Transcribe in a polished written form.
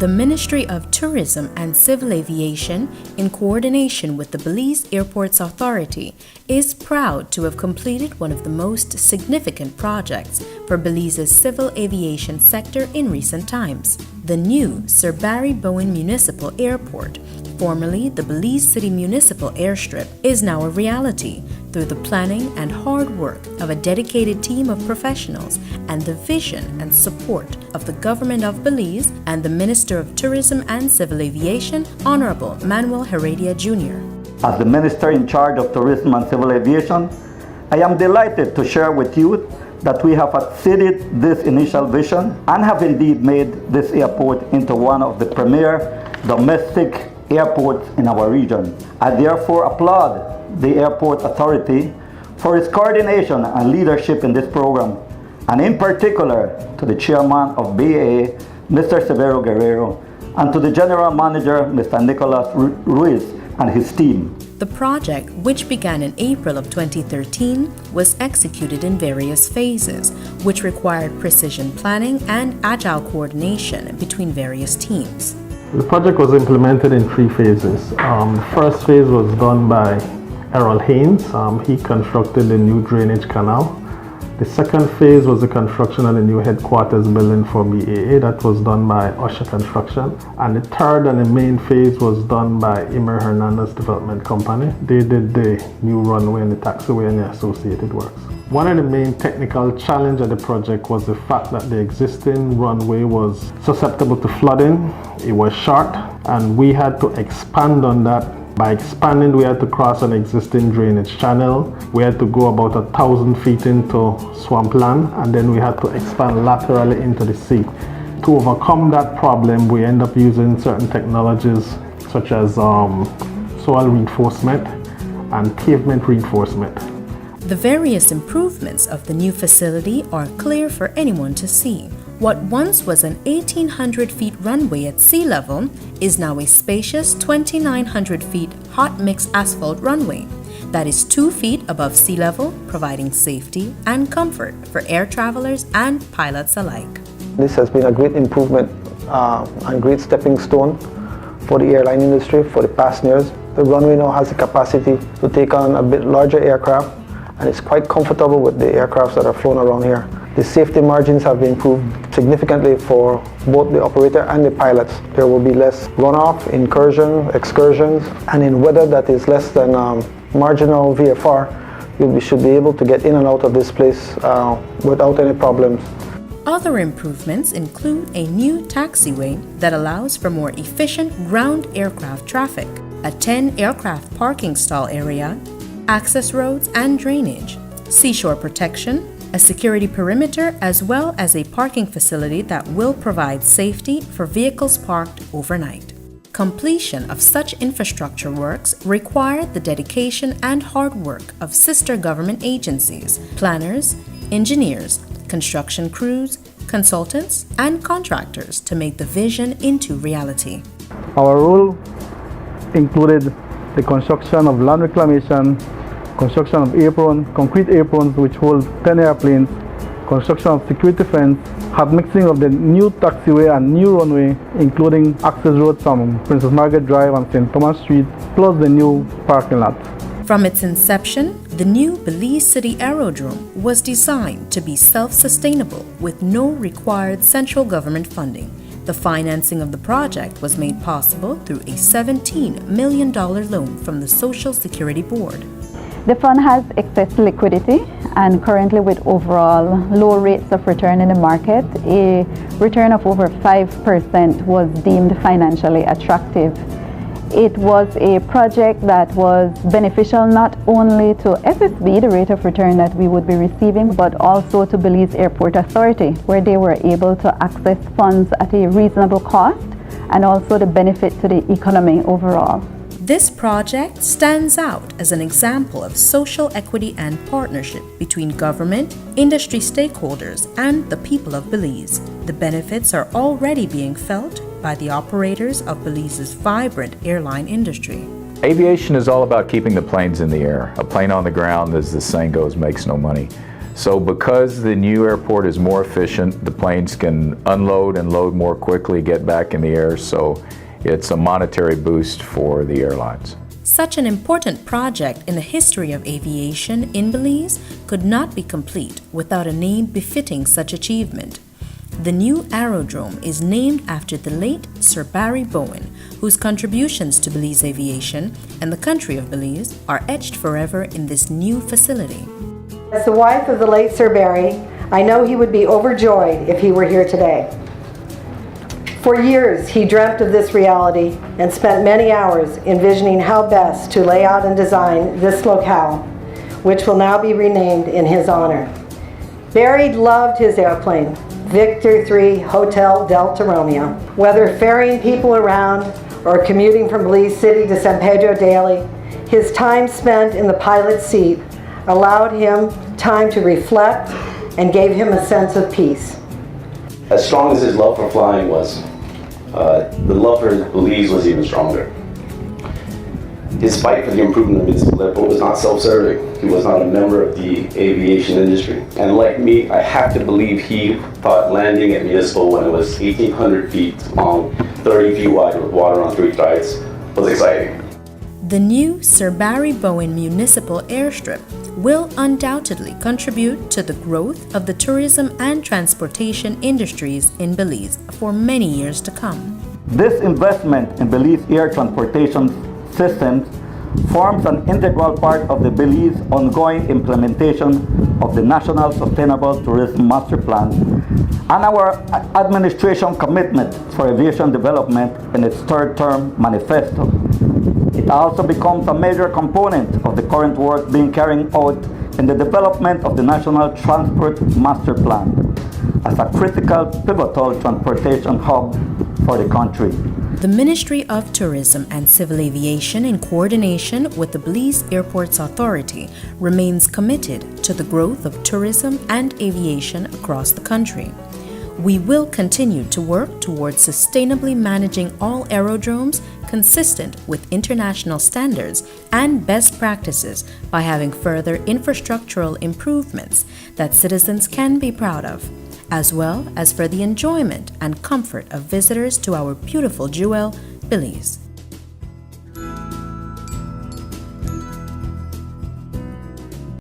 The Ministry of Tourism and Civil Aviation, in coordination with the Belize Airports Authority, is proud to have completed one of the most significant projects for Belize's civil aviation sector in recent times. The new Sir Barry Bowen Municipal Airport, formerly the Belize City Municipal Airstrip, is now a reality through the planning and hard work of a dedicated team of professionals and the vision and support of the Government of Belize and the Minister of Tourism and Civil Aviation, Honorable Manuel Heredia Jr. As the Minister in charge of Tourism and Civil Aviation, I am delighted to share with you that we have exceeded this initial vision and have indeed made this airport into one of the premier domestic airports in our region. I therefore applaud the Airport Authority for its coordination and leadership in this program, and in particular to the Chairman of BAA, Mr. Severo Guerrero, and to the General Manager, Mr. Nicolas Ruiz, and his team. The project, which began in April of 2013, was executed in various phases, which required precision planning and agile coordination between various teams. The project was implemented in 3 phases. The first phase was done by Errol Haynes. He constructed the new drainage canal. The second phase was the construction of the new headquarters building for BAA. That was done by Usher Construction. And the third and the main phase was done by Emer Hernandez Development Company. They did the new runway and the taxiway and the associated works. One of the main technical challenges of the project was the fact that the existing runway was susceptible to flooding. It was short, and we had to expand on that. By expanding, we had to cross an existing drainage channel. We had to go about 1,000 feet into swampland, and then we had to expand laterally into the sea. To overcome that problem, we end up using certain technologies such as soil reinforcement and pavement reinforcement. The various improvements of the new facility are clear for anyone to see. What once was an 1,800 feet runway at sea level is now a spacious 2,900 feet hot mix asphalt runway that is 2 feet above sea level, providing safety and comfort for air travelers and pilots alike. This has been a great improvement and great stepping stone for the airline industry, for the passengers. The runway now has the capacity to take on a bit larger aircraft, and it's quite comfortable with the aircrafts that are flown around here. The safety margins have been improved significantly for both the operator and the pilots. There will be less runoff, incursion, excursions, and in weather that is less than marginal VFR, you should be able to get in and out of this place without any problems. Other improvements include a new taxiway that allows for more efficient ground aircraft traffic, a 10 aircraft parking stall area, access roads and drainage, seashore protection, a security perimeter, as well as a parking facility that will provide safety for vehicles parked overnight. Completion of such infrastructure works required the dedication and hard work of sister government agencies, planners, engineers, construction crews, consultants, and contractors to make the vision into reality. Our role included the construction of land reclamation, construction of concrete aprons which hold 10 airplanes, construction of security fence, hot mixing of the new taxiway and new runway, including access roads from Princess Margaret Drive and St. Thomas Street, plus the new parking lot. From its inception, the new Belize City Aerodrome was designed to be self-sustainable with no required central government funding. The financing of the project was made possible through a $17 million loan from the Social Security Board. The fund has excess liquidity, and currently with overall low rates of return in the market, a return of over 5% was deemed financially attractive. It was a project that was beneficial not only to FSB, the rate of return that we would be receiving, but also to Belize Airport Authority, where they were able to access funds at a reasonable cost and also the benefit to the economy overall. This project stands out as an example of social equity and partnership between government, industry stakeholders, and the people of Belize. The benefits are already being felt by the operators of Belize's vibrant airline industry. Aviation is all about keeping the planes in the air. A plane on the ground, as the saying goes, makes no money. So because the new airport is more efficient, the planes can unload and load more quickly, get back in the air, so it's a monetary boost for the airlines. Such an important project in the history of aviation in Belize could not be complete without a name befitting such achievement. The new aerodrome is named after the late Sir Barry Bowen, whose contributions to Belize aviation and the country of Belize are etched forever in this new facility. As the wife of the late Sir Barry, I know he would be overjoyed if he were here today. For years, he dreamt of this reality and spent many hours envisioning how best to lay out and design this locale, which will now be renamed in his honor. Barry loved his airplane, Victor 3 Hotel Delta Romeo. Whether ferrying people around or commuting from Belize City to San Pedro daily, his time spent in the pilot's seat allowed him time to reflect and gave him a sense of peace. As strong as his love for flying was, the love for Belize was even stronger. His fight for the improvement of the municipal airport was not self-serving. He was not a member of the aviation industry. And like me, I have to believe he thought landing at municipal when it was 1,800 feet long, 30 feet wide with water on 3 sides was exciting. The new Sir Barry Bowen Municipal Airstrip will undoubtedly contribute to the growth of the tourism and transportation industries in Belize for many years to come. This investment in Belize air transportation systems forms an integral part of the Belize ongoing implementation of the National Sustainable Tourism Master Plan and our administration commitment for aviation development in its third term manifesto. It also becomes a major component of the current work being carried out in the development of the National Transport Master Plan as a critical, pivotal transportation hub for the country. The Ministry of Tourism and Civil Aviation, in coordination with the Belize Airports Authority, remains committed to the growth of tourism and aviation across the country. We will continue to work towards sustainably managing all aerodromes consistent with international standards and best practices by having further infrastructural improvements that citizens can be proud of, as well as for the enjoyment and comfort of visitors to our beautiful jewel, Belize.